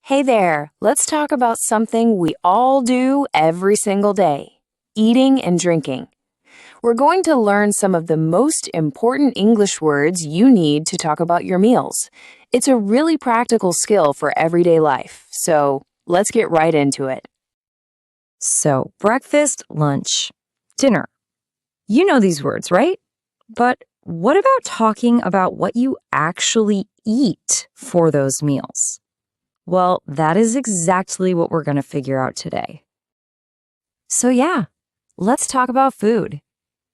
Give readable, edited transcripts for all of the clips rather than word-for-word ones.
Hey there, let's talk about something we all do every single day, eating and drinking. We're going to learn some of the most important English words you need to talk about your meals. It's a really practical skill for everyday life, so let's get right into it. So, breakfast, lunch, dinner. You know these words, right? But what about talking about what you actually eat for those meals? Well, that is exactly what we're going to figure out today. So yeah, let's talk about food.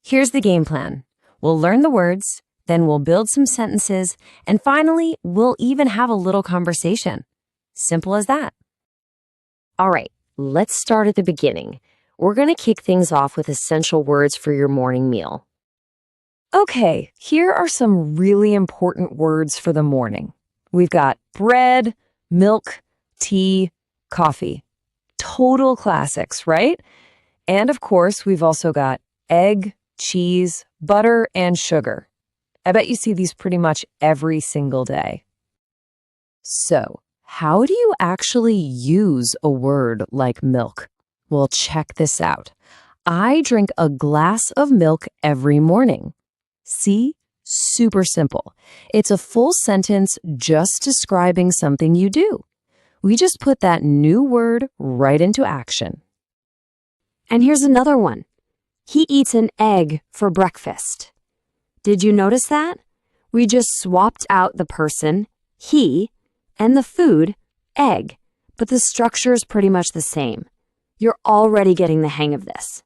Here's the game plan. We'll learn the words, then we'll build some sentences, and finally, we'll even have a little conversation. Simple as that. All right, let's start at the beginning. We're going to kick things off with essential words for your morning meal. Okay, here are some really important words for the morning. We've got bread, milk, tea, coffee. Total classics, right? And of course, we've also got egg, cheese, butter, and sugar. I bet you see these pretty much every single day. So, how do you actually use a word like milk? Well, check this out. I drink a glass of milk every morning. See? Super simple. It's a full sentence just describing something you do. We just put that new word right into action. And here's another one. He eats an egg for breakfast. Did you notice that? We just swapped out the person, he, and the food, egg, but the structure is pretty much the same. You're already getting the hang of this.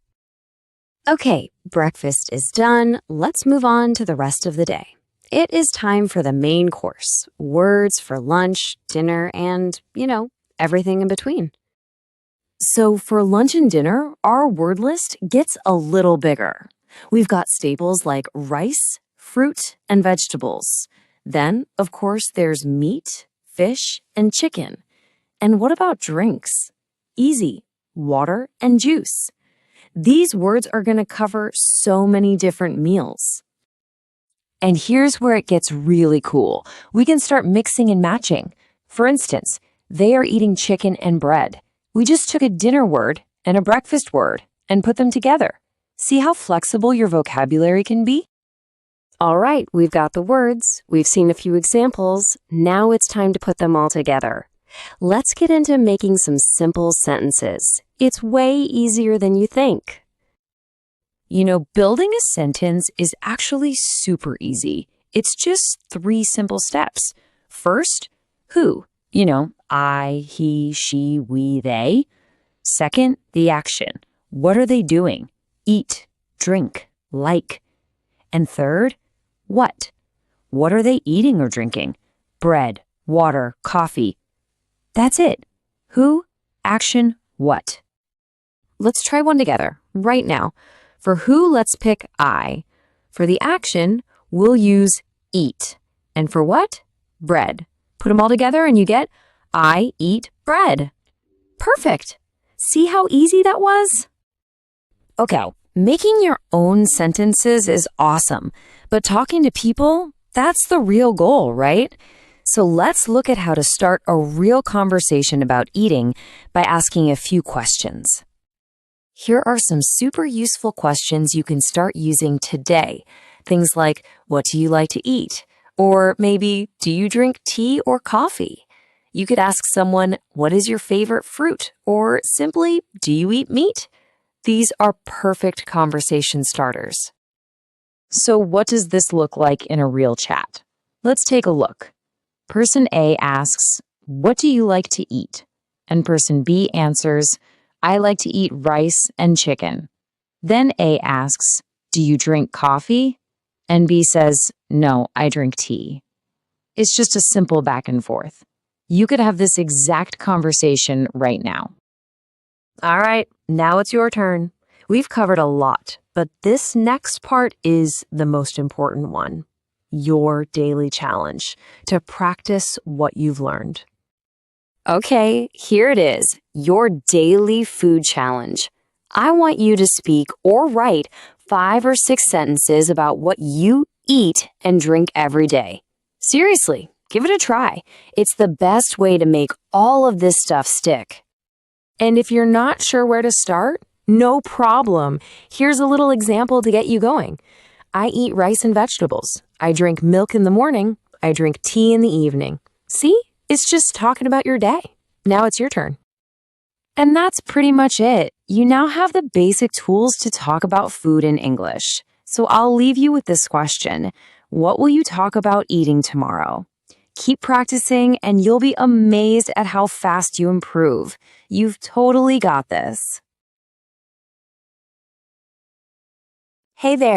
Okay, breakfast is done. Let's move on to the rest of the day. It is time for the main course, words for lunch, dinner, and, everything in between. So for lunch and dinner, our word list gets a little bigger. We've got staples like rice, fruit, and vegetables. Then, of course, there's meat, fish, and chicken. And what about drinks? Easy, water and juice. These words are going to cover so many different meals. And here's where it gets really cool. We can start mixing and matching. For instance, they are eating chicken and bread. We just took a dinner word and a breakfast word and put them together. See how flexible your vocabulary can be? All right, we've got the words. We've seen a few examples. Now it's time to put them all together. Let's get into making some simple sentences. It's way easier than you think. Building a sentence is actually super easy. It's just 3 simple steps. First, who? I, he, she, we, they. Second, the action. What are they doing? Eat, drink, like. And third, what? What are they eating or drinking? Bread, water, coffee. That's it. Who, action, what. Let's try one together right now. For who, let's pick I. For the action, we'll use eat. And for what? Bread. Put them all together and you get I eat bread. Perfect. See how easy that was? Okay, making your own sentences is awesome, but talking to people, that's the real goal, right? So let's look at how to start a real conversation about eating by asking a few questions. Here are some super useful questions you can start using today. Things like, what do you like to eat? Or maybe, do you drink tea or coffee? You could ask someone, what is your favorite fruit? Or simply, do you eat meat? These are perfect conversation starters. So what does this look like in a real chat? Let's take a look. Person A asks, what do you like to eat? And person B answers, I like to eat rice and chicken. Then A asks, do you drink coffee? And B says, no, I drink tea. It's just a simple back and forth. You could have this exact conversation right now. All right, now it's your turn. We've covered a lot, but this next part is the most important one. Your daily challenge to practice what you've learned. Okay, here it is, your daily food challenge. I want you to speak or write 5 or 6 sentences about what you eat and drink every day. Seriously, Give it a try. It's the best way to make all of this stuff stick. And if you're not sure where to start, no problem. Here's a little example to get you going. I eat rice and vegetables. I drink milk in the morning. I drink tea in the evening. See? It's just talking about your day. Now it's your turn. And that's pretty much it. You now have the basic tools to talk about food in English. So I'll leave you with this question. What will you talk about eating tomorrow? Keep practicing and you'll be amazed at how fast you improve. You've totally got this. Hey there.